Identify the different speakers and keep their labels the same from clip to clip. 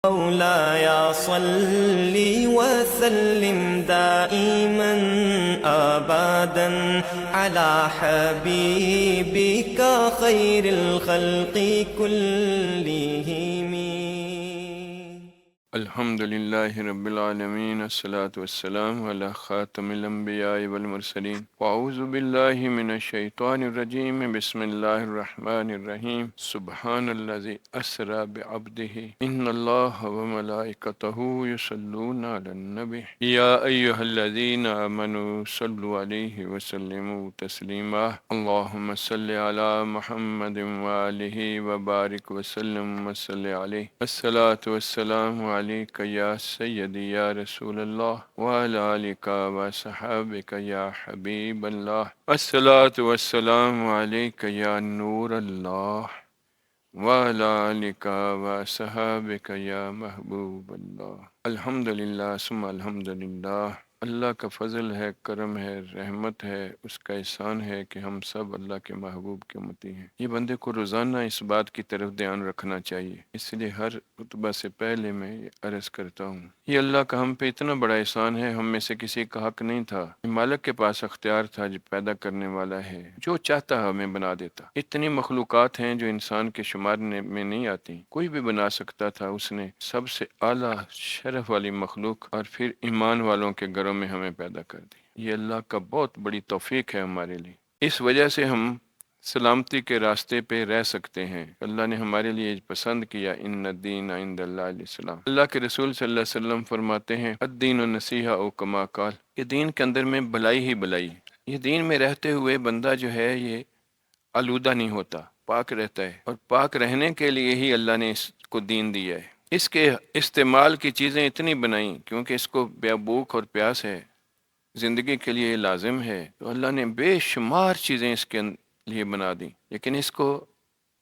Speaker 1: مولاي صل وسلم دائما أبدا على حبيبك خير الخلق كلهم.
Speaker 2: الحمد للہ رب العالمین، الصلاۃ والسلام علی خاتم الانبیاء والمرسلین، واعوذ باللہ من الشیطان الرجیم، بسم اللہ الرحمن الرحیم، سبحان الذی اسری بعبدہ ان اللہ وملائکتہ یصلون علی النبی یا ایہا الذین آمنوا صلوا علیہ وسلموا تسلیما، اللہم صل علی محمد وآلہ وبارک وسلم وصلی علیہ، الصلاۃ والسلام علیک یا سیدی یا رسول اللہ وعلی آلک وصحابک یا حبیب اللہ، الصلاۃ والسلام علیک یا نور اللہ وعلی آلک وصحابک یا محبوب اللہ۔ الحمدللہ ثم الحمدللہ، اللہ کا فضل ہے، کرم ہے، رحمت ہے، اس کا احسان ہے کہ ہم سب اللہ کے محبوب کے امتی ہیں۔ یہ بندے کو روزانہ اس بات کی طرف دھیان رکھنا چاہیے، اس لیے ہر خطبہ سے پہلے میں یہ عرض کرتا ہوں، یہ اللہ کا ہم پہ اتنا بڑا احسان ہے، ہم میں سے کسی کا حق نہیں تھا، یہ مالک کے پاس اختیار تھا جو پیدا کرنے والا ہے، جو چاہتا ہمیں بنا دیتا۔ اتنی مخلوقات ہیں جو انسان کے شمار میں نہیں آتی، کوئی بھی بنا سکتا تھا، اس نے سب سے اعلیٰ شرف والی مخلوق اور پھر ایمان والوں کے گھروں میں ہمیں پیدا کر دی۔ یہ اللہ کا بہت بڑی توفیق ہے ہمارے لیے، اس وجہ سے ہم سلامتی کے راستے پہ رہ سکتے ہیں۔ اللہ نے ہمارے لیے پسند کیا، ان الدین عند اللہ الاسلام۔ اللہ کے رسول صلی اللہ علیہ وسلم فرماتے ہیں، الدین النصیحہ او کما قال، یہ دین کے اندر میں بھلائی ہی بھلائی ہے۔ یہ دین میں رہتے ہوئے بندہ جو ہے یہ آلودہ نہیں ہوتا، پاک رہتا ہے، اور پاک رہنے کے لیے ہی اللہ نے اس کو دین دیا ہے۔ اس کے استعمال کی چیزیں اتنی بنائیں کیونکہ اس کو بے بھوک اور پیاس ہے، زندگی کے لیے لازم ہے، تو اللہ نے بے شمار چیزیں اس کے لیے بنا دی، لیکن اس کو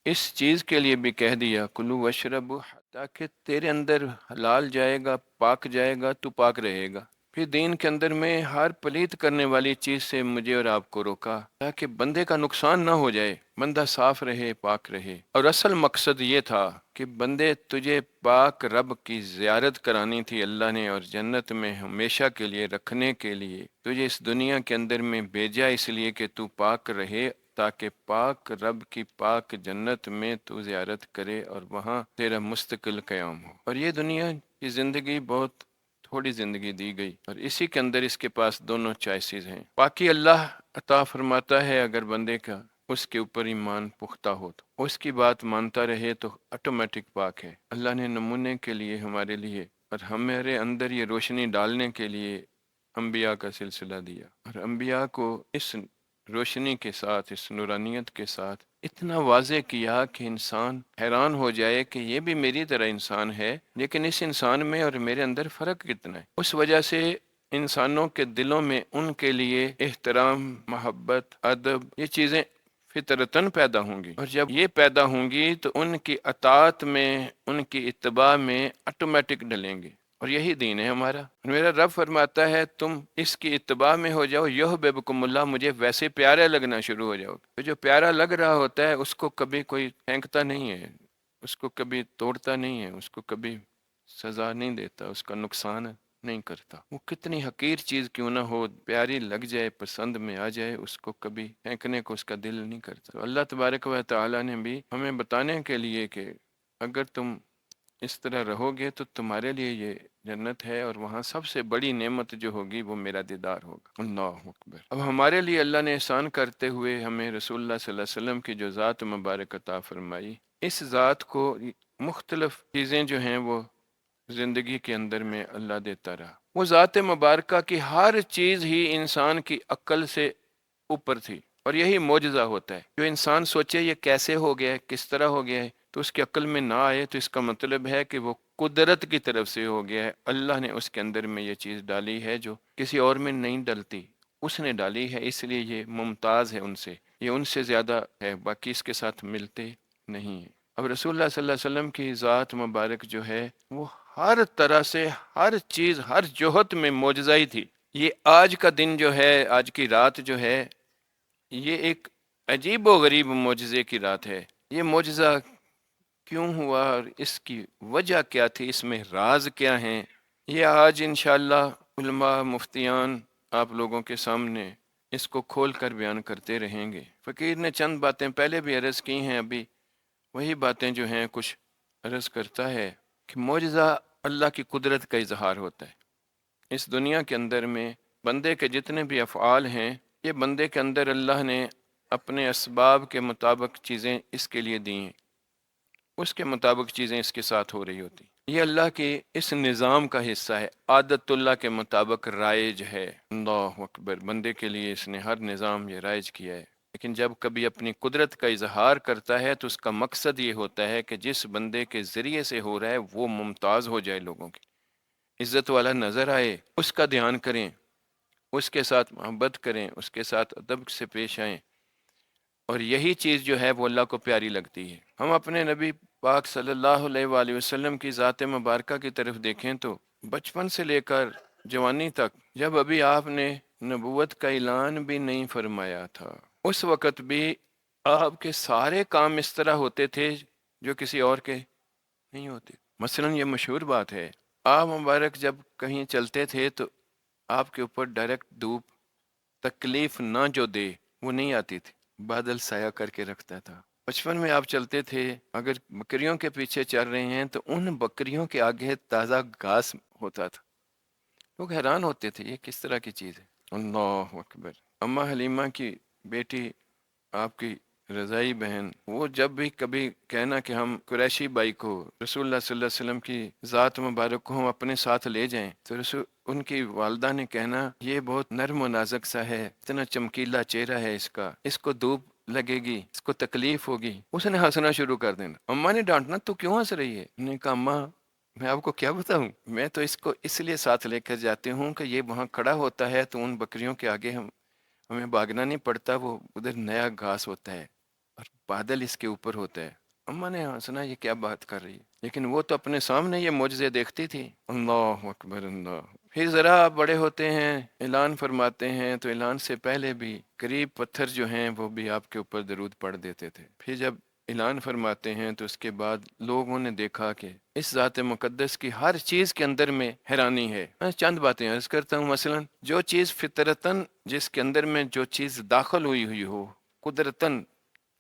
Speaker 2: اس چیز کے لیے بھی کہہ دیا کلو وشربو، تاکہ تیرے اندر حلال جائے گا، پاک جائے گا، تو پاک رہے گا۔ پھر دین کے اندر میں ہر پلیت کرنے والی چیز سے مجھے اور آپ کو روکا تاکہ بندے کا نقصان نہ ہو جائے، بندہ صاف رہے، پاک رہے۔ اور اصل مقصد یہ تھا کہ بندے تجھے پاک رب کی زیارت کرانی تھی اللہ نے، اور جنت میں ہمیشہ کے لیے رکھنے کے لیے تجھے اس دنیا کے اندر میں بھیجا، اس لیے کہ تو پاک رہے، تاکہ پاک رب کی پاک جنت میں تو زیارت کرے اور وہاں تیرا مستقل قیام ہو۔ اور یہ دنیا کی زندگی بہت تھوڑی زندگی دی گئی، اور اسی کے اندر اس کے پاس دونوں چوائسیز ہیں۔ پاکی اللہ عطا فرماتا ہے اگر بندے کا اس کے اوپر ایمان پختہ ہو، تو اس کی بات مانتا رہے تو آٹومیٹک پاک ہے۔ اللہ نے نمونے کے لیے ہمارے لیے اور ہمارے اندر یہ روشنی ڈالنے کے لیے انبیاء کا سلسلہ دیا، اور انبیاء کو اس روشنی کے ساتھ، اس نورانیت کے ساتھ اتنا واضح کیا کہ انسان حیران ہو جائے کہ یہ بھی میری طرح انسان ہے، لیکن اس انسان میں اور میرے اندر فرق کتنا ہے۔ اس وجہ سے انسانوں کے دلوں میں ان کے لیے احترام، محبت، ادب، یہ چیزیں فطرتاً پیدا ہوں گی، اور جب یہ پیدا ہوں گی تو ان کی اطاعت میں، ان کی اتباع میں آٹومیٹک ڈلیں گے، اور یہی دین ہے ہمارا۔ میرا رب فرماتا ہے تم اس کی اتباع میں ہو جاؤ، یحببکم اللہ، مجھے ویسے پیارا لگنا شروع ہو جاؤ۔ تو جو پیارا لگ رہا ہوتا ہے اس کو کبھی کوئی پھینکتا نہیں ہے، اس کو کبھی توڑتا نہیں ہے، اس کو کبھی سزا نہیں دیتا، اس کا نقصان نہیں کرتا۔ وہ کتنی حقیر چیز کیوں نہ ہو، پیاری لگ جائے، پسند میں آ جائے، اس کو کبھی پھینکنے کو اس کا دل نہیں کرتا۔ تو اللہ تبارک و تعالیٰ نے بھی ہمیں بتانے کے لیے کہ اگر تم اس طرح رہو گے تو تمہارے لیے یہ جنت ہے، اور وہاں سب سے بڑی نعمت جو ہوگی وہ میرا دیدار ہوگا۔ اللہ اکبر۔ اب ہمارے لیے اللہ نے احسان کرتے ہوئے ہمیں رسول اللہ صلی اللہ علیہ وسلم کی جو ذات مبارک عطا فرمائی، اس ذات کو مختلف چیزیں جو ہیں وہ زندگی کے اندر میں اللہ دیتا رہا۔ وہ ذات مبارکہ کی ہر چیز ہی انسان کی عقل سے اوپر تھی، اور یہی معجزہ ہوتا ہے۔ جو انسان سوچے یہ کیسے ہو گیا ہے، کس طرح ہو گیا ہے، تو اس کی عقل میں نہ آئے تو اس کا مطلب ہے کہ وہ قدرت کی طرف سے ہو گیا ہے۔ اللہ نے اس کے اندر میں یہ چیز ڈالی ہے جو کسی اور میں نہیں ڈلتی، اس نے ڈالی ہے، اس لیے یہ ممتاز ہے ان سے، یہ ان سے زیادہ ہے، باقی اس کے ساتھ ملتے نہیں ہیں۔ اب رسول اللہ صلی اللہ علیہ وسلم کی ذات مبارک جو ہے وہ ہر طرح سے، ہر چیز، ہر جوہت میں معجزہ ہی تھی۔ یہ آج کا دن جو ہے، آج کی رات جو ہے، یہ ایک عجیب و غریب معجزے کی رات ہے۔ یہ معجزہ کیوں ہوا اور اس کی وجہ کیا تھی، اس میں راز کیا ہیں، یہ آج انشاءاللہ علماء مفتیان آپ لوگوں کے سامنے اس کو کھول کر بیان کرتے رہیں گے۔ فقیر نے چند باتیں پہلے بھی عرض کی ہیں، ابھی وہی باتیں جو ہیں کچھ عرض کرتا ہے کہ معجزہ اللہ کی قدرت کا اظہار ہوتا ہے۔ اس دنیا کے اندر میں بندے کے جتنے بھی افعال ہیں، یہ بندے کے اندر اللہ نے اپنے اسباب کے مطابق چیزیں اس کے لیے دی ہیں، اس کے مطابق چیزیں اس کے ساتھ ہو رہی ہوتی۔ یہ اللہ کے اس نظام کا حصہ ہے، عادت اللہ کے مطابق رائج ہے۔ اللہ اکبر، بندے کے لیے اس نے ہر نظام یہ رائج کیا ہے، لیکن جب کبھی اپنی قدرت کا اظہار کرتا ہے تو اس کا مقصد یہ ہوتا ہے کہ جس بندے کے ذریعے سے ہو رہا ہے وہ ممتاز ہو جائے، لوگوں کی عزت والا نظر آئے، اس کا دھیان کریں، اس کے ساتھ محبت کریں، اس کے ساتھ ادب سے پیش آئیں، اور یہی چیز جو ہے وہ اللہ کو پیاری لگتی ہے۔ ہم اپنے نبی پاک صلی اللہ علیہ وآلہ وسلم کی ذات مبارکہ کی طرف دیکھیں تو بچپن سے لے کر جوانی تک، جب ابھی آپ نے نبوت کا اعلان بھی نہیں فرمایا تھا، اس وقت بھی آپ کے سارے کام اس طرح ہوتے تھے جو کسی اور کے نہیں ہوتے۔ مثلا یہ مشہور بات ہے، آپ مبارک جب کہیں چلتے تھے تو آپ کے اوپر ڈائریکٹ دھوپ تکلیف نہ جو دے وہ نہیں آتی تھی، بادل سایہ کر کے رکھتا تھا۔ بچپن میں آپ چلتے تھے، اگر بکریوں کے پیچھے چل رہے ہیں تو ان بکریوں کے آگے تازہ گھاس ہوتا تھا، لوگ حیران ہوتے تھے یہ کس طرح کی چیز ہے۔ اللہ اکبر، اماں حلیمہ کی بیٹی آپ کی رضائی بہن، وہ جب بھی کبھی کہنا کہ ہم قریشی بائی کو، رسول اللہ صلی اللہ علیہ وسلم کی ذات مبارک کو ہم اپنے ساتھ لے جائیں، تو ان کی والدہ نے کہنا یہ بہت نرم و نازک سا ہے، اتنا چمکیلا چہرہ ہے اس کا، اس کو دھوپ لگے گی، اس کو تکلیف ہوگی۔ اس نے ہنسنا شروع کر دینا، اماں نے ڈانٹنا تو کیوں ہنس رہی ہے؟ نے کہا اماں میں آپ کو کیا بتاؤں، میں تو اس کو اس لیے ساتھ لے کر جاتی ہوں کہ یہ وہاں کھڑا ہوتا ہے تو ان بکریوں کے آگے ہمیں بھاگنا نہیں پڑتا، وہ ادھر نیا گھاس ہوتا ہے اور بادل اس کے اوپر ہوتا ہے۔ اماں نے ہنسنا یہ کیا بات کر رہی ہے، لیکن وہ تو اپنے سامنے یہ معجزے دیکھتی تھی۔ اللہ اکبر اللہ۔ پھر ذرا آپ بڑے ہوتے ہیں، اعلان فرماتے ہیں، تو اعلان سے پہلے بھی قریب پتھر جو ہیں وہ بھی آپ کے اوپر درود پڑھ دیتے تھے۔ پھر جب اعلان فرماتے ہیں تو اس کے بعد لوگوں نے دیکھا کہ اس ذات مقدس کی ہر چیز کے اندر میں حیرانی ہے۔ میں چند باتیں عرض کرتا ہوں، مثلا جو چیز فطرتاً، جس کے اندر میں جو چیز داخل ہوئی ہو، قدرتاً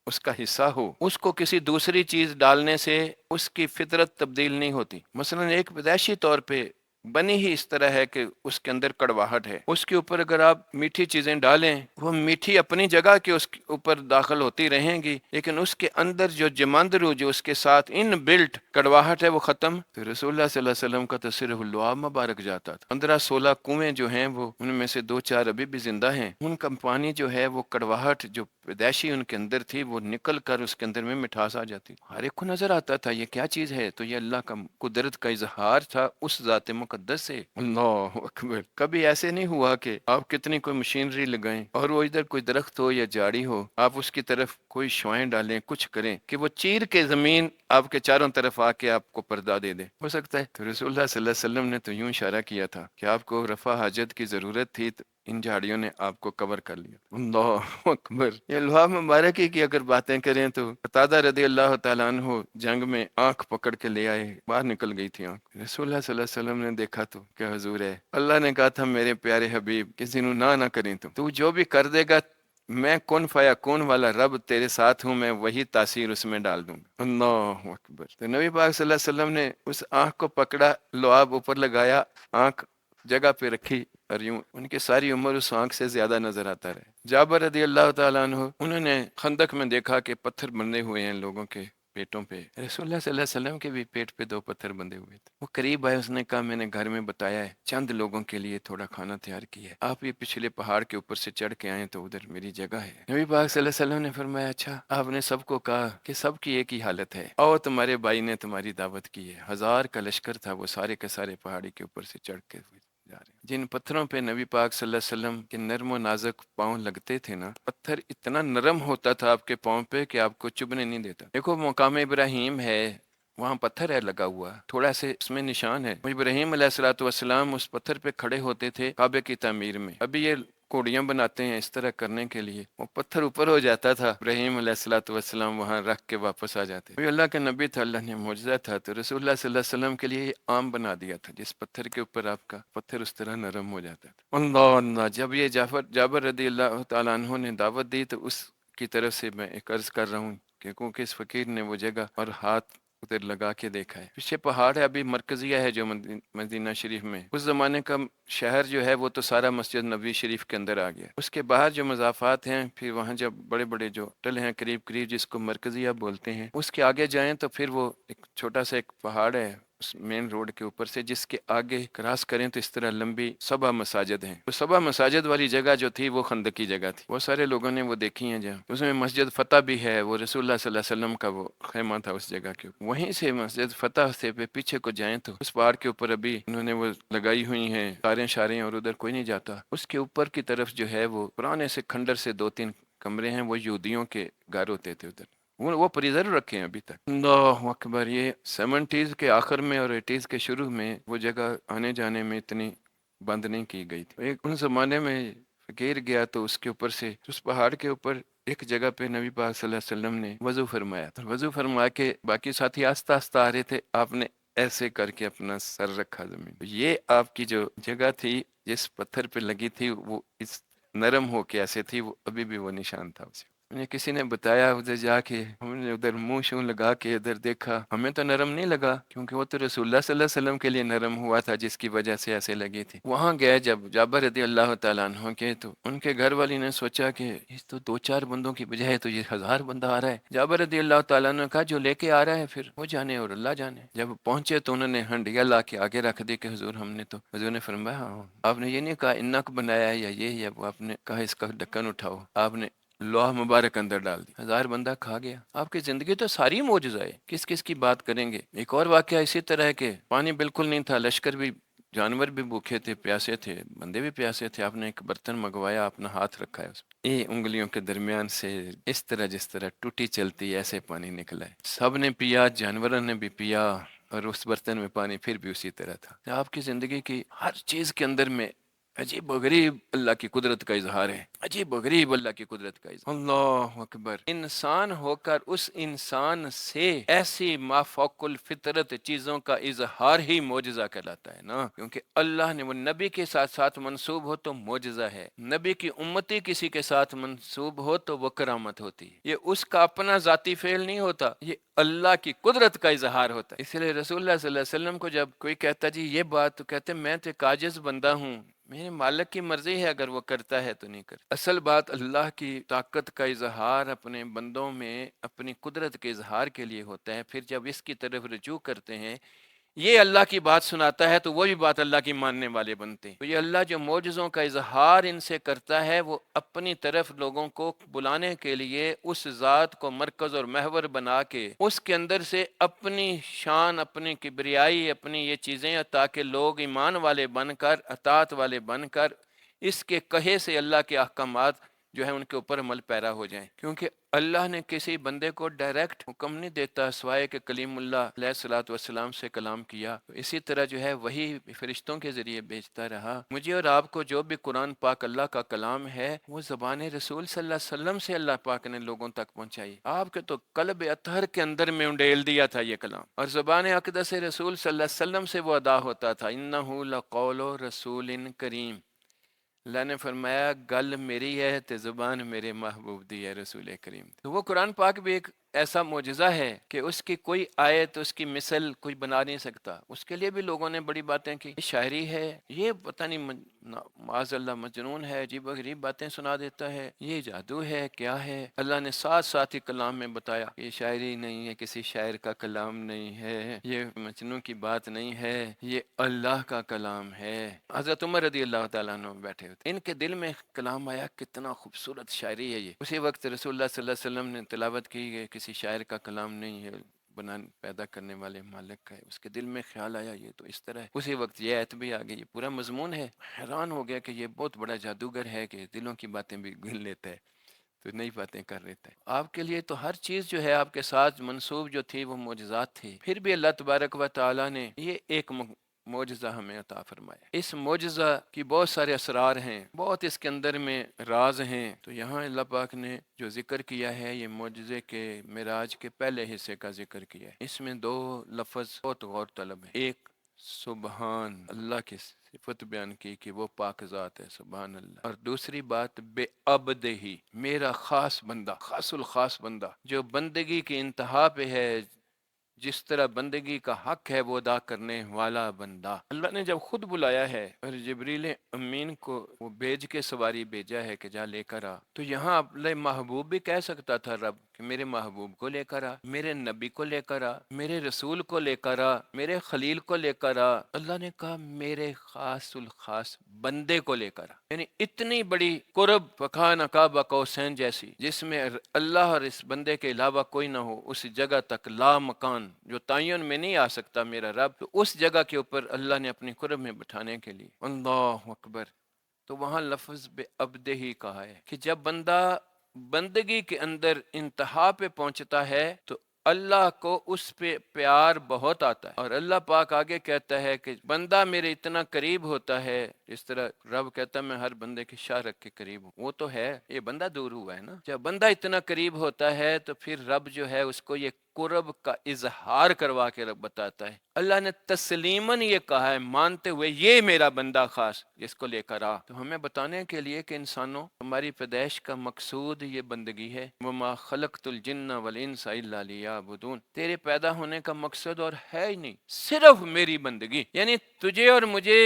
Speaker 2: اس کا حصہ ہو، اس کو کسی دوسری چیز ڈالنے سے اس کی فطرت تبدیل نہیں ہوتی۔ مثلا ایک پیدائشی طور پہ بنی ہی اس طرح ہے کہ اس کے اندر کڑواہٹ ہے، اس کے اوپر اگر آپ میٹھی چیزیں ڈالیں وہ میٹھی اپنی جگہ کے اس کے اوپر داخل ہوتی رہیں گی، لیکن اس کے اندر جو جماندرو جو اس کے ساتھ ان بلٹ کڑواہٹ ہے وہ ختم۔ تو رسول اللہ صلی اللہ علیہ وسلم کا تو صرف لعاب مبارک جاتا تھا، 15-16 کنویں جو ہیں وہ ان میں سے 2-4 ابھی بھی زندہ ہیں، ان کا پانی جو ہے وہ کڑواہٹ جو پیدائشی ان کے اندر تھی وہ نکل کر اس کے اندر میں مٹھاس آ جاتی، ہر ایک کو نظر آتا تھا یہ کیا چیز ہے، تو یہ اللہ کا قدرت کا اظہار تھا اس ذات مقدس سے۔ اللہ اکبر، کبھی ایسے نہیں ہوا کہ آپ کتنی کوئی مشینری لگائیں اور وہ ادھر کوئی درخت ہو یا جھاڑی ہو، آپ اس کی طرف کوئی شعائیں ڈالیں، کچھ کریں کہ وہ چیر کے زمین آپ کے چاروں طرف آ کے آپ کو پردہ دے دے، ہو سکتا ہے؟ تو رسول اللہ صلی اللہ علیہ وسلم نے تو یوں اشارہ کیا تھا کہ آپ کو رفع حاجت کی ضرورت تھی تو ان جھاڑیوں نے آپ کو کور کر لیا۔ اللہ اکبر، یہ لوہا مبارک کی اگر باتیں کریں تو قتادہ رضی اللہ تعالیٰ عنہ جنگ میں آنکھ پکڑ کے لے آئے، باہر نکل گئی تھی آنکھ، رسول اللہ صلی اللہ علیہ وسلم نے دیکھا تو کہ حضور ہے، اللہ نے کہا تھا میرے پیارے حبیب کسی نو نہ کریں، تو جو بھی کر دے گا میں کن فیا کون والا رب تیرے ساتھ ہوں، میں وہی تاثیر اس میں ڈال دوں گا۔ اللہ اکبر، تو نبی پاک صلی اللہ علیہ وسلم نے اس آنکھ کو پکڑا، لعاب اوپر لگایا، آنکھ جگہ پہ رکھی، اور یوں ان کی ساری عمر اس آنکھ سے زیادہ نظر آتا رہے۔ جابر رضی اللہ تعالیٰ عنہ، انہوں نے خندق میں دیکھا کہ پتھر بندے ہوئے ہیں لوگوں کے پیٹوں پہ، رسول اللہ صلی اللہ علیہ وسلم کے بھی پیٹ پہ 2 پتھر بندے ہوئے تھے۔ وہ قریب آئے، اس نے کہا میں نے گھر میں بتایا ہے چند لوگوں کے لیے تھوڑا کھانا تیار کیا ہے، آپ یہ پچھلے پہاڑ کے اوپر سے چڑھ کے آئیں تو ادھر میری جگہ ہے۔ نبی پاک صلی اللہ علیہ وسلم نے فرمایا اچھا، آپ نے سب کو کہا کہ سب کی ایک ہی حالت ہے، آؤ تمہارے بھائی نے تمہاری دعوت کی ہے، 1000 کا لشکر تھا، وہ سارے کے سارے پہاڑی کے اوپر سے چڑھ کے جا رہے ہیں۔ جن پتھروں پہ نبی پاک صلی اللہ علیہ وسلم کے نرم و نازک پاؤں لگتے تھے نا، پتھر اتنا نرم ہوتا تھا آپ کے پاؤں پہ کہ آپ کو چبھنے نہیں دیتا۔ دیکھو مقام ابراہیم ہے، وہاں پتھر ہے لگا ہوا، تھوڑا سے اس میں نشان ہے، ابراہیم علیہ الصلوۃ والسلام اس پتھر پہ کھڑے ہوتے تھے کعبے کی تعمیر میں۔ ابھی یہ کوڑیاں بناتے ہیں اس طرح کرنے کے لیے، وہ پتھر اوپر ہو جاتا تھا، ابراہیم علیہ الصلوۃ والسلام وہاں رکھ کے واپس آ جاتے۔ وہ اللہ کے نبی تھا، اللہ نے معجزہ تھا، تو رسول اللہ صلی اللہ علیہ وسلم کے لیے یہ عام بنا دیا تھا، جس پتھر کے اوپر آپ کا پتھر اس طرح نرم ہو جاتا تھا۔ اللہ، جب یہ جابر رضی اللہ تعالیٰ عنہ نے دعوت دی تو اس کی طرف سے میں ایک عرض کر رہا ہوں کہ کیونکہ اس فقیر نے وہ جگہ اور ہاتھ ادھر لگا کے دیکھا ہے، پیچھے پہاڑ ہے، ابھی مرکزیہ ہے جو مدینہ شریف میں، اس زمانے کا شہر جو ہے وہ تو سارا مسجد نبوی شریف کے اندر آ گیا، اس کے باہر جو مضافات ہیں، پھر وہاں جب بڑے بڑے جو ہوٹل ہیں قریب قریب جس کو مرکزیہ بولتے ہیں، اس کے آگے جائیں تو پھر وہ ایک چھوٹا سا ایک پہاڑ ہے اس مین روڈ کے اوپر سے، جس کے آگے کراس کریں تو اس طرح لمبی 7 مساجد ہیں۔ وہ 7 مساجد والی جگہ جو تھی وہ خندقی جگہ تھی، وہ سارے لوگوں نے وہ دیکھی ہیں، جہاں اس میں مسجد فتح بھی ہے، وہ رسول اللہ صلی اللہ علیہ وسلم کا وہ خیمہ تھا اس جگہ کے اوپر۔ وہیں سے مسجد فتح سے پیچھے کو جائیں تو اس پہاڑ کے اوپر ابھی انہوں نے وہ لگائی ہوئی ہیں تاریں شاریں، اور ادھر کوئی نہیں جاتا، اس کے اوپر کی طرف جو ہے وہ پرانے سے کھنڈر سے 2-3 کمرے ہیں، وہ یہودیوں کے گھر ہوتے تھے ادھر، وہ پریزرو رکھے ہیں ابھی تک۔ اللہ اکبر، یہ 70s کے آخر میں اور 80s کے شروع میں وہ جگہ آنے جانے میں اتنی بند نہیں کی گئی تھی۔ ایک ان زمانے میں فقیر گیا تو اس کے اوپر سے اس پہاڑ کے اوپر ایک جگہ پہ نبی پاک صلی اللہ علیہ وسلم نے وضو فرمایا تھا، وضو فرما کے باقی ساتھی آہستہ آہستہ آ رہے تھے، آپ نے ایسے کر کے اپنا سر رکھا زمین، یہ آپ کی جو جگہ تھی جس پتھر پہ لگی تھی وہ اس نرم ہو کے ایسے تھی، وہ ابھی بھی وہ نشان تھا اسے۔ مجھے کسی نے بتایا ادھر جا کے، ہم نے ادھر منہ شوں لگا کے ادھر دیکھا، ہمیں تو نرم نہیں لگا کیونکہ وہ تو رسول اللہ صلی اللہ علیہ وسلم کے لیے نرم ہوا تھا جس کی وجہ سے ایسے لگی تھی۔ وہاں گئے جب جابر رضی اللہ تعالیٰ عنہ کے، تو ان کے گھر والی نے سوچا کہ اس تو 2-4 بندوں کی بجائے تو یہ 1000 بندہ آ رہا ہے۔ جابر رضی اللہ تعالیٰ عنہ کہا جو لے کے آ رہا ہے پھر وہ جانے اور اللہ جانے۔ جب پہنچے تو انہوں نے ہنڈیا لا کے آگے رکھ دی کہ حضور ہم نے تو، حضور نے فرمایا ہاں، آپ نے یہ نہیں کہا انک بنایا ہے یا یہ، یا وہ آپ نے کہا اس کا ڈھکن اٹھاؤ، آپ نے لوح مبارک اندر ڈال دی، 1000 بندہ کھا گیا۔ آپ کی زندگی تو ساری معجزہ ہے، کس کس کی بات کریں گے۔ ایک اور واقعہ اسی طرح ہے کہ پانی بالکل نہیں تھا، لشکر بھی، جانور بھی بھوکے تھے، پیاسے تھے، بندے بھی پیاسے تھے، آپ نے ایک برتن منگوایا، اپنا ہاتھ رکھا ہے اس میں، یہ انگلیوں کے درمیان سے اس طرح جس طرح ٹوٹی چلتی ہے ایسے پانی نکلا ہے، سب نے پیا، جانوروں نے بھی پیا، اور اس برتن میں پانی پھر بھی اسی طرح تھا۔ آپ کی زندگی کی ہر چیز کے اندر میں عجیب و غریب اللہ کی قدرت کا اظہار ہے، عجیب و غریب اللہ کی قدرت کا اظہار۔ اللہ اکبر، انسان ہو کر اس انسان سے ایسی مافوق الفطرت چیزوں کا اظہار ہی معجزہ کہلاتا ہے نا، کیونکہ اللہ نے وہ نبی کے ساتھ ساتھ منسوب ہو تو معجزہ ہے، نبی کی امتی کسی کے ساتھ منسوب ہو تو وہ کرامت ہوتی ہے، یہ اس کا اپنا ذاتی فعل نہیں ہوتا، یہ اللہ کی قدرت کا اظہار ہوتا ہے۔ اس لیے رسول اللہ صلی اللہ علیہ وسلم کو جب کوئی کہتا جی یہ بات، تو کہتے میں تو ایک عاجز بندہ ہوں، میرے مالک کی مرضی ہے، اگر وہ کرتا ہے تو نہیں کرتا۔ اصل بات اللہ کی طاقت کا اظہار اپنے بندوں میں اپنی قدرت کے اظہار کے لیے ہوتا ہے، پھر جب اس کی طرف رجوع کرتے ہیں، یہ اللہ کی بات سناتا ہے تو وہ بھی بات اللہ کی ماننے والے بنتے ہیں۔ تو یہ اللہ جو معجزوں کا اظہار ان سے کرتا ہے، وہ اپنی طرف لوگوں کو بلانے کے لیے اس ذات کو مرکز اور محور بنا کے اس کے اندر سے اپنی شان، اپنی کبریائی، اپنی یہ چیزیں، تاکہ لوگ ایمان والے بن کر، اطاعت والے بن کر اس کے کہے سے اللہ کے احکامات جو ہے ان کے اوپر عمل پیرا ہو جائیں، کیونکہ اللہ نے کسی بندے کو ڈائریکٹ حکم نہیں دیتا سوائے کہ کلیم اللہ علیہ الصلوۃ والسلام سے کلام کیا، اسی طرح جو ہے وہی فرشتوں کے ذریعے بھیجتا رہا۔ مجھے اور آپ کو جو بھی قرآن پاک اللہ کا کلام ہے، وہ زبان رسول صلی اللہ علیہ وسلم سے اللہ پاک نے لوگوں تک پہنچائی۔ آپ کے تو قلب اطہر کے اندر میں انڈیل دیا تھا یہ کلام، اور زبان اقدس رسول صلی اللہ علیہ وسلم سے وہ ادا ہوتا تھا، انہ لقول رسول کریم۔ اللہ نے فرمایا گل میری ہے تے زبان میرے محبوب دی ہے، رسول کریم۔ تو وہ قرآن پاک بھی ایک ایسا معجزہ ہے کہ اس کی کوئی آیت، اس کی مثل کوئی بنا نہیں سکتا۔ اس کے لیے بھی لوگوں نے بڑی باتیں کی، یہ شاعری ہے، یہ پتہ نہیں معاذ اللہ مجنون ہے، عجیب و غریب باتیں سنا دیتا ہے، یہ جادو ہے، کیا ہے۔ اللہ نے ساتھ ساتھ ہی کلام میں بتایا یہ شاعری نہیں ہے، کسی شاعر کا کلام نہیں ہے، یہ مجنون کی بات نہیں ہے، یہ اللہ کا کلام ہے۔ حضرت عمر رضی اللہ تعالیٰ عنہ بیٹھے ہوتے، ان کے دل میں کلام آیا، کتنا خوبصورت شاعری ہے یہ۔ اسی وقت رسول اللہ صلی اللہ علیہ وسلم نے تلاوت کی کہ کسی شاعر کا کلام نہیں ہے، پیدا کرنے والے مالک کا ہے۔ اس کے دل میں خیال آیا یہ تو اس طرح ہے، اسی وقت یہ آیت بھی آ گئی، یہ پورا مضمون ہے۔ حیران ہو گیا کہ یہ بہت بڑا جادوگر ہے کہ دلوں کی باتیں بھی گن لیتا ہے، تو نئی باتیں کر لیتا ہے۔ آپ کے لیے تو ہر چیز جو ہے آپ کے ساتھ منسوب جو تھی وہ معجزات تھی، پھر بھی اللہ تبارک و تعالیٰ نے یہ ایک معجزہ ہمیں عطا فرمایا۔ اس معجزہ کی بہت سارے اسرار ہیں، بہت اس کے اندر میں راز ہیں۔ تو یہاں اللہ پاک نے جو ذکر کیا ہے یہ معجزے کے معراج کے پہلے حصے کا ذکر کیا ہے۔ اس میں 2 لفظ بہت غور طلب ہے۔ ایک سبحان اللہ کی صفت بیان کی کہ وہ پاک ذات ہے، سبحان اللہ، اور دوسری بات بے عبدہ، میرا خاص بندہ، خاص الخاص بندہ جو بندگی کی انتہا پہ ہے، جس طرح بندگی کا حق ہے وہ ادا کرنے والا بندہ۔ اللہ نے جب خود بلایا ہے اور جبریل امین کو وہ بھیج کے سواری بھیجا ہے کہ جا لے کر آ، تو یہاں اپنے محبوب بھی کہہ سکتا تھا رب کہ میرے محبوب کو لے کر آ، میرے نبی کو لے کر آ، میرے رسول کو لے کر آ، میرے خلیل کو لے کر آ۔ اللہ نے کہا میرے خاص الخاص بندے کو لے کر آ، یعنی اتنی بڑی قرب فکان قاب قوسین جیسی، جس میں اللہ اور اس بندے کے علاوہ کوئی نہ ہو، اس جگہ تک لا مکان جو تعین میں نہیں آ سکتا میرا رب، تو اس جگہ کے اوپر اللہ نے اپنی قرب میں بٹھانے کے لیے اللہ اکبر، تو وہاں لفظ بے عبدہ ہی کہا ہے کہ جب بندہ بندگی کے اندر انتہا پہ پہنچتا ہے تو اللہ کو اس پہ پیار بہت آتا ہے، اور اللہ پاک آگے کہتا ہے کہ بندہ میرے اتنا قریب ہوتا ہے، اس طرح رب کہتا ہے میں ہر بندے کے شارک کے قریب ہوں، وہ تو ہے، یہ بندہ دور ہوا ہے نا۔ جب بندہ اتنا قریب ہوتا ہے تو پھر رب جو ہے اس کو یہ قرب کا اظہار کروا کے رب بتاتا ہے۔ اللہ نے تسلیماً یہ کہا ہے مانتے ہوئے یہ میرا بندہ خاص جس کو لے کر آ، تو ہمیں بتانے کے لیے کہ انسانوں ہماری پیدائش کا مقصود یہ بندگی ہے۔ وَمَا خَلَقْتُ الْجِنَّ وَالْإِنسَ إِلَّا لِيَعْبُدُونَ، تیرے پیدا ہونے کا مقصد اور ہے ہی نہیں، صرف میری بندگی، یعنی تجھے اور مجھے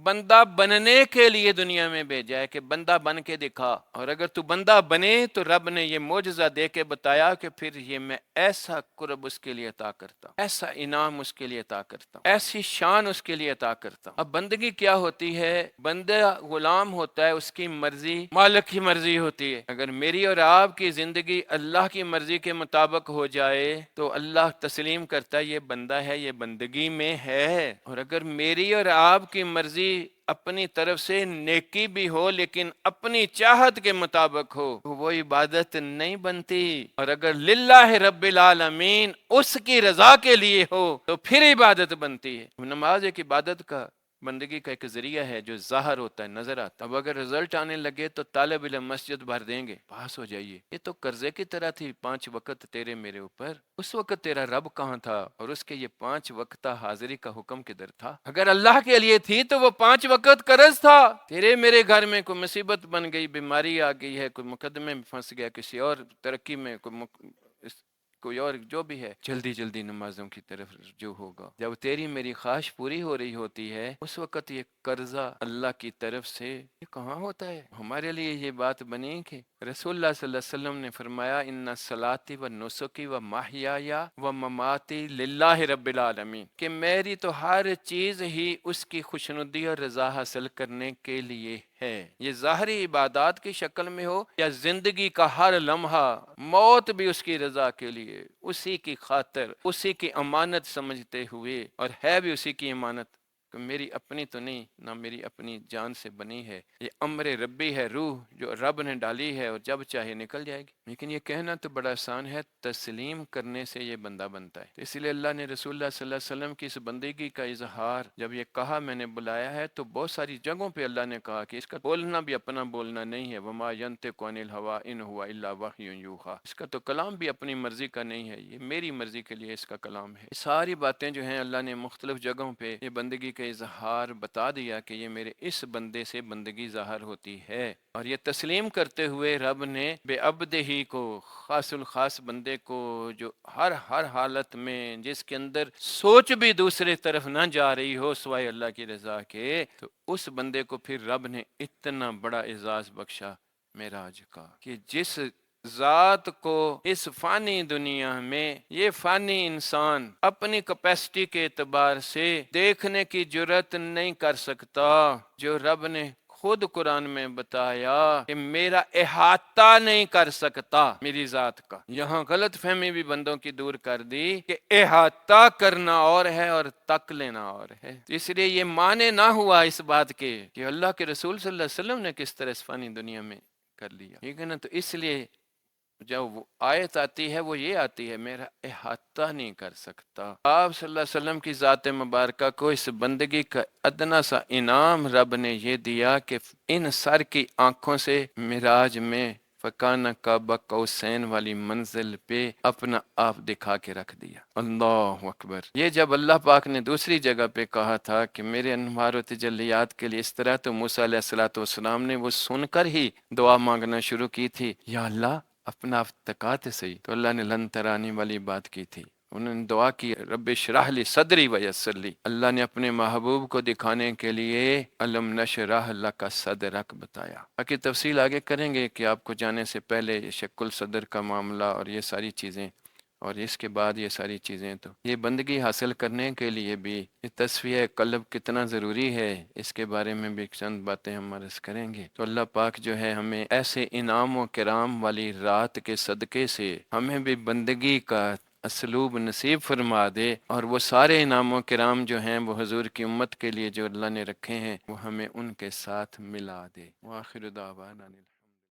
Speaker 2: بندہ بننے کے لیے دنیا میں بھیجا ہے کہ بندہ بن کے دکھا، اور اگر تو بندہ بنے تو رب نے یہ معجزہ دے کے بتایا کہ پھر یہ میں ایسا قرب اس کے لیے عطا کرتا ہوں، ایسا انعام اس کے لیے عطا کرتا ہوں، ایسی شان اس کے لیے عطا کرتا ہوں۔ اب بندگی کیا ہوتی ہے؟ بندہ غلام ہوتا ہے، اس کی مرضی مالک کی مرضی ہوتی ہے۔ اگر میری اور آپ کی زندگی اللہ کی مرضی کے مطابق ہو جائے تو اللہ تسلیم کرتا ہے یہ بندہ ہے، یہ بندگی میں ہے، اور اگر میری اور آپ کی مرضی اپنی طرف سے نیکی بھی ہو لیکن اپنی چاہت کے مطابق ہو تو وہ عبادت نہیں بنتی، اور اگر للہ رب العالمین اس کی رضا کے لیے ہو تو پھر عبادت بنتی ہے۔ نماز ایک عبادت کا بندگی کا ایک ذریعہ ہے جو ظاہر ہوتا ہے، نظر آتا ہے۔ اب اگر رزلٹ آنے لگے تو طالب علم مسجد بھر دیں گے، پاس ہو جائیے، یہ تو قرضے کی طرح تھی 5 وقت تیرے میرے اوپر، اس وقت تیرا رب کہاں تھا اور اس کے یہ 5 وقتہ حاضری کا حکم کدھر تھا؟ اگر اللہ کے لیے تھی تو وہ 5 وقت قرض تھا۔ تیرے میرے گھر میں کوئی مصیبت بن گئی، بیماری آ گئی ہے، کوئی مقدمے میں پھنس گیا، کسی اور ترقی میں کوئی اور جو بھی ہے، جلدی جلدی نمازوں کی طرف رجوع ہوگا۔ جب تیری میری خواہش پوری ہو رہی ہوتی ہے اس وقت یہ قرضہ اللہ کی طرف سے یہ کہاں ہوتا ہے؟ ہمارے لیے یہ بات بنی کہ رسول اللہ صلی اللہ علیہ وسلم نے فرمایا ان صلاتی و نسکی و محیای و مماتی للہ رب العالمین، کہ میری تو ہر چیز ہی اس کی خوشنودی اور رضا حاصل کرنے کے لیے ہے، یہ ظاہری عبادات کی شکل میں ہو یا زندگی کا ہر لمحہ، موت بھی اس کی رضا کے لیے، اسی کی خاطر، اسی کی امانت سمجھتے ہوئے، اور ہے بھی اسی کی امانت کہ میری اپنی تو نہیں، نہ میری اپنی جان سے بنی ہے، یہ امر ربی ہے، روح جو رب نے ڈالی ہے اور جب چاہے نکل جائے گی۔ لیکن یہ کہنا تو بڑا آسان ہے، تسلیم کرنے سے یہ بندہ بنتا ہے۔ اس لیے اللہ نے رسول اللہ صلی اللہ علیہ وسلم کی اس بندگی کا اظہار جب یہ کہا میں نے بلایا ہے تو بہت ساری جگہوں پہ اللہ نے کہا کہ اس کا بولنا بھی اپنا بولنا نہیں ہے، وما ينطق عن الهوى ان هو الا وحی یوحی، اس کا تو کلام بھی اپنی مرضی کا نہیں ہے، یہ میری مرضی کے لیے اس کا کلام ہے۔ یہ ساری باتیں جو ہیں اللہ نے مختلف جگہوں پہ یہ بندگی کا اظہار بتا دیا کہ یہ میرے اس بندے سے بندگی ظاہر ہوتی ہے، اور یہ تسلیم کرتے ہوئے رب نے بے عبدہ ہی کو، خاص الخاص بندے کو جو ہر حالت میں جس کے اندر سوچ بھی دوسرے طرف نہ جا رہی ہو سوائے اللہ کی رضا کے، تو اس بندے کو پھر رب نے اتنا بڑا اعزاز بخشا معراج کا کہ جس ذات کو اس فانی دنیا میں یہ فانی انسان اپنی کیپیسٹی کے اعتبار سے دیکھنے کی جرت نہیں کر سکتا، جو رب نے خود قرآن میں بتایا کہ میرا احاطہ نہیں کر سکتا میری ذات کا۔ یہاں غلط فہمی بھی بندوں کی دور کر دی کہ احاطہ کرنا اور ہے اور تک لینا اور ہے، اس لیے یہ معنی نہ ہوا اس بات کے کہ اللہ کے رسول صلی اللہ علیہ وسلم نے کس طرح اس فانی دنیا میں کر لیا، ٹھیک ہے نا؟ تو اس لیے جب وہ آیت آتی ہے وہ یہ آتی ہے میرا احاطہ نہیں کر سکتا۔ آپ صلی اللہ علیہ وسلم کی ذات مبارکہ کو اس بندگی کا ادنا سا انعام رب نے یہ دیا کہ ان سر کی آنکھوں سے معراج میں فکانہ کعبہ قوسین والی منزل پہ اپنا آپ دکھا کے رکھ دیا۔ اللہ اکبر۔ یہ جب اللہ پاک نے دوسری جگہ پہ کہا تھا کہ میرے انوار و تجلیات کے لیے اس طرح، تو موسیٰ علیہ السلام نے وہ سن کر ہی دعا مانگنا شروع کی تھی، یا اللہ اپنا آپ تکاتے صحیح۔ تو اللہ نے لن ترانی والی بات کی تھی، انہوں نے دعا کی رب اشرح لی صدری ویسر لی۔ اللہ نے اپنے محبوب کو دکھانے کے لیے علم نشرح لک صدرک بتایا۔ باقی تفصیل آگے کریں گے کہ آپ کو جانے سے پہلے شق الصدر کا معاملہ اور یہ ساری چیزیں، اور اس کے بعد یہ ساری چیزیں، تو یہ بندگی حاصل کرنے کے لیے بھی تصفیہ قلب کتنا ضروری ہے، اس کے بارے میں بھی چند باتیں ہم عرض کریں گے۔ تو اللہ پاک جو ہے ہمیں ایسے انعام و کرام والی رات کے صدقے سے ہمیں بھی بندگی کا اسلوب نصیب فرما دے، اور وہ سارے انعام و کرام جو ہیں وہ حضور کی امت کے لیے جو اللہ نے رکھے ہیں وہ ہمیں ان کے ساتھ ملا دے۔ وآخر دعوانا